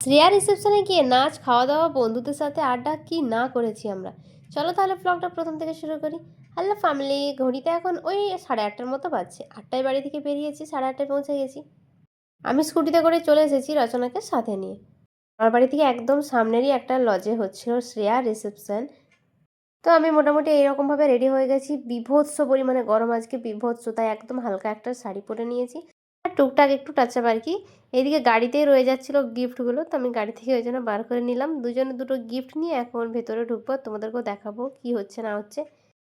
শ্রেয়া রিসেপশনে গিয়ে নাচ, খাওয়া-দাওয়া, বন্ধুদের সাথে আড্ডা কি না করেছি আমরা। চলো তাহলে ব্লগটা প্রথম থেকে শুরু করি। হ্যালো ফ্যামিলি, ঘড়িতে এখন ওই 8:30টার মতো বাজছে। 8টায় বাড়ি থেকে বেরিয়েছি, 8:30টায় পৌঁছে গেছি। আমি স্কুটিতে করে চলে এসেছি রচনাকে সাথে নিয়ে। আমার বাড়ি থেকে একদম সামনেরই একটা লজে হচ্ছিল শ্রেয়া রিসেপশন। তো আমি মোটামুটি এইরকমভাবে রেডি হয়ে গেছি। বীভৎস পরিমাণে গরম আজকে, বীভৎস, তাই একদম হালকা একটা শাড়ি পরে নিয়েছি আর টুকটাক একটু টাচআপ আর কি। এদিকে গাড়িতেই রয়ে যাচ্ছিলো গিফটগুলো, তো আমি গাড়ি থেকে ওই জন্য বার করে নিলাম। দুজনে দুটো গিফট নিয়ে এখন ভেতরে ঢুকবো, তোমাদেরকেও দেখাবো কি হচ্ছে না হচ্ছে।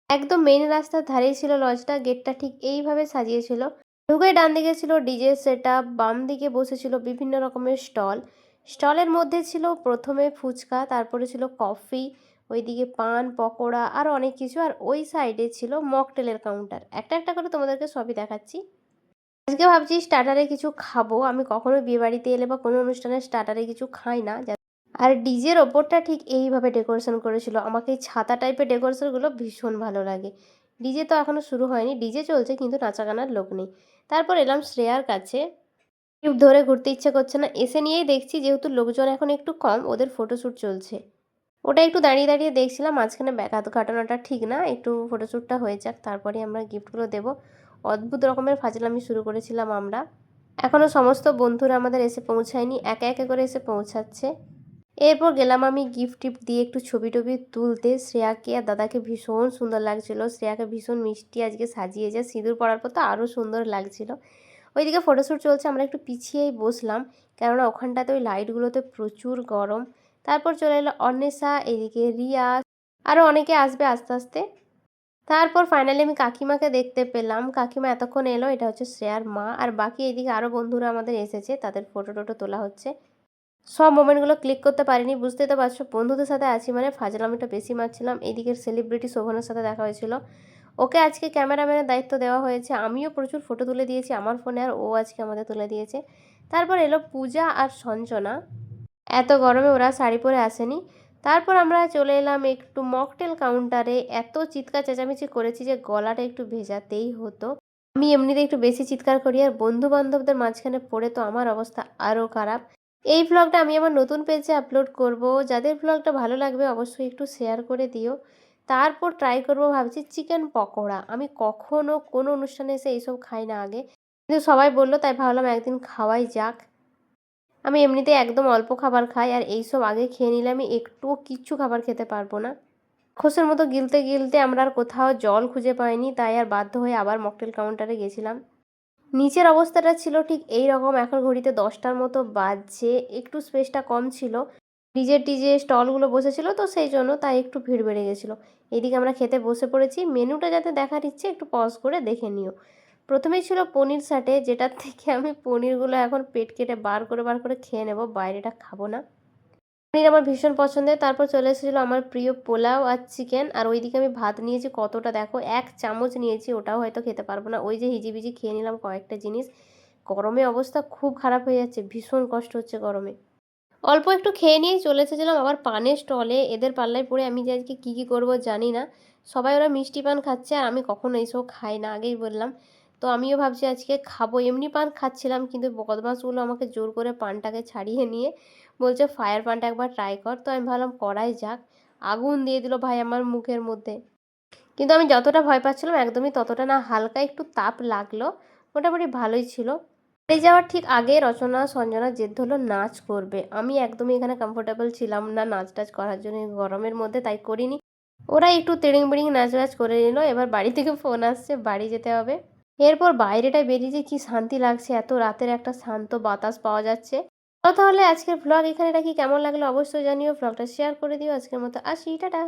একদম মেইন রাস্তার ধারেই ছিল লজটা, গেটটা ঠিক এইভাবে সাজিয়েছিল। ঢুকেই ডান দিকে ছিল ডিজে সেট আপ, বাম দিকে বসেছিল বিভিন্ন রকমের স্টল। স্টলের মধ্যে ছিল প্রথমে ফুচকা, তারপরে ছিল কফি, ওইদিকে পান, পকোড়া আর অনেক কিছু। আর ওই সাইডে ছিল মকটেলের কাউন্টার। একটা একটা করে তোমাদেরকে সবই দেখাচ্ছি। আজকে ভাবছি স্টার্টারে কিছু খাবো। আমি কখনো বিয়েবাড়িতে এলে বা কোনো অনুষ্ঠানে স্টার্টারে কিছু খাই না। আর ডিজের ওপরটা ঠিক এইভাবে ডেকোরেশন করেছিল। আমাকে এই ছাতা টাইপের ডেকোরেশনগুলো ভীষণ ভালো লাগে। ডিজে তো এখনও শুরু হয়নি, ডিজে চলছে কিন্তু নাচা গানার লোক নেই। তারপর এলাম শ্রেয়ার কাছে। টিউব ধরে ঘুরতে ইচ্ছে করছে না, এসে নিয়েই দেখছি যেহেতু লোকজন এখন একটু কম, ওদের ফটোশ্যুট চলছে। ওটা একটু দাঁড়িয়ে দাঁড়িয়ে দেখছিলাম। মাঝখানে ব্যাঘাত ঘটানোটা ঠিক না, একটু ফটোশ্যুটটা হয়ে যাক, তারপরে আমরা গিফটগুলো দেবো। অদ্ভুত রকমের ফাজলামি শুরু করেছিলাম আমরা। এখনও সমস্ত বন্ধুরা আমাদের এসে পৌঁছায়নি, একে একে করে এসে পৌঁছাচ্ছে। এরপর গেলাম আমি গিফট টিফট দিয়ে একটু ছবি টবি তুলতে। শ্রেয়াকে আর দাদাকে ভীষণ সুন্দর লাগছিল। শ্রেয়াকে ভীষণ মিষ্টি আজকে সাজিয়েছে, সিঁদুর পরার পর তো আরও সুন্দর লাগছিল। ওইদিকে ফটোশ্যুট চলছে, আমরা একটু পিছিয়েই বসলাম, কেননা ওখানটাতে ওই লাইটগুলোতে প্রচুর গরম। তারপর চলে এলো অন্বেষা, এদিকে রিয়া, আরও অনেকে আসবে আস্তে আস্তে। তারপর ফাইনালি আমি কাকিমাকে দেখতে পেলাম। কাকিমা এতক্ষণ এলো, এটা হচ্ছে শ্রেয়ার মা। আর বাকি এদিকে আরও বন্ধুরা আমাদের এসেছে, তাদের ফটো টোটো তোলা হচ্ছে। সব মোমেন্টগুলো ক্লিক করতে পারিনি, বুঝতেই তো পারছো, বন্ধুদের সাথে আছি মানে ফাজলামিটা বেশি মারছিলাম। এদিকের সেলিব্রিটি শোভনের সাথে দেখা হয়েছিল, ওকে আজকে ক্যামেরাম্যানের দায়িত্ব দেওয়া হয়েছে। আমিও প্রচুর ফটো তুলে দিয়েছি আমার ফোনে, আর ও আজকে আমাদের তুলে দিয়েছে। তারপর এলো পূজা আর সঞ্চনা। এত গরমে ওরা শাড়ি পরে আসেনি। তারপর আমরা চলে এলাম একটু মকটেল কাউন্টারে। এত চিৎকার চেঁচামেচি করেছি যে গলাটা একটু ভেজাতেই হতো। আমি এমনিতে একটু বেশি চিৎকার করি, আর বন্ধু বান্ধবদের মাঝখানে পড়ে তো আমার অবস্থা আরও খারাপ। এই ভ্লগটা আমি আমার নতুন পেজে আপলোড করব। যাদের ভ্লগটা ভালো লাগবে অবশ্যই একটু শেয়ার করে দিও। তারপর ট্রাই করব ভাবছি চিকেন পকোড়া। আমি কখনো কোনো অনুষ্ঠানে এসে এইসব খাই না আগে, কিন্তু সবাই বললো তাই ভাবলাম একদিন খাওয়াই যাক। আমি এমনিতে একদম অল্প খাবার খাই, আর এইসব আগে খেয়ে নিলে আমি একটুও কিচ্ছু খাবার খেতে পারবো না। খোসের মতো গিলতে গিলতে আমরা আর কোথাও জল খুঁজে পাইনি, তাই আর বাধ্য হয়ে আবার মকটেল কাউন্টারে গেছিলাম। নিচের অবস্থাটা ছিল ঠিক এই রকম। এখন ঘড়িতে 10টার মতো বাজছে, একটু স্পেসটা কম ছিল। ডিজে স্টলগুলো বসেছিল তো সেই জন্য, তাই একটু ভিড় বেড়ে গেছিলো। এদিকে আমরা খেতে বসে পড়েছি। মেনুটা যাতে দেখার ইচ্ছে একটু পজ করে দেখে নিও। প্রথমেই ছিল পনির সাটে, যেটার থেকে আমি পনিরগুলো এখন পেট কেটে বার করে খেয়ে নেব, বাইরেটা খাবো না। পনির আমার ভীষণ পছন্দের। তারপর চলে এসেছিলো আমার প্রিয় পোলাও আর চিকেন। আর ওইদিকে আমি ভাত নিয়েছি কতটা দেখো, 1 চামচ নিয়েছি, ওটাও হয়তো খেতে পারবো না। ওই যে হিজিবিজি খেয়ে নিলাম কয়েকটা জিনিস। গরমে অবস্থা খুব খারাপ হয়ে যাচ্ছে, ভীষণ কষ্ট হচ্ছে গরমে। অল্প একটু খেয়ে নিয়েই চলে এসেছিলাম আবার পানের স্টলে। এদের পাল্লায় পড়ে আমি যে আজকে কী কী করবো জানি না। সবাই ওরা মিষ্টি পান খাচ্ছে, আর আমি কখনো এইসব খাই না, আগেই বললাম। তো আমিও ভাবছি আজকে খাবো। এমনি পান খাচ্ছিলাম, কিন্তু বদমাশগুলো আমাকে জোর করে পানটাকে ছাড়িয়ে নিয়ে বলছে ফায়ার পানটা একবার ট্রাই কর। তো আমি ভাবলাম করাই যাক। আগুন দিয়ে দিল ভাই আমার মুখের মধ্যে। কিন্তু আমি যতটা ভয় পাচ্ছিলাম একদমই ততটা না, হালকা একটু তাপ লাগলো, মোটামুটি ভালোই ছিল। বাড়ি যাওয়ার ঠিক আগে রচনা সঞ্জনা জেদ ধরলো নাচ করবে। আমি একদমই এখানে কমফোর্টেবল ছিলাম না নাচ টাচ করার জন্য গরমের মধ্যে, তাই করিনি। ওরা একটু তেড়িং বেড়িং নাচ বাজ করে নিল। এবার বাড়ি থেকে ফোন আসছে, বাড়ি যেতে হবে। এরপর বাইরেটায় বেরিয়ে যে কি শান্তি লাগছে, এত রাতের একটা শান্ত বাতাস পাওয়া যাচ্ছে। তো তাহলে আজকের ভ্লগ এখানে রাখি, কেমন লাগলো অবশ্যই জানিও, ভ্লগটা শেয়ার করে দিও। আজকের মতো আসি, টাটা।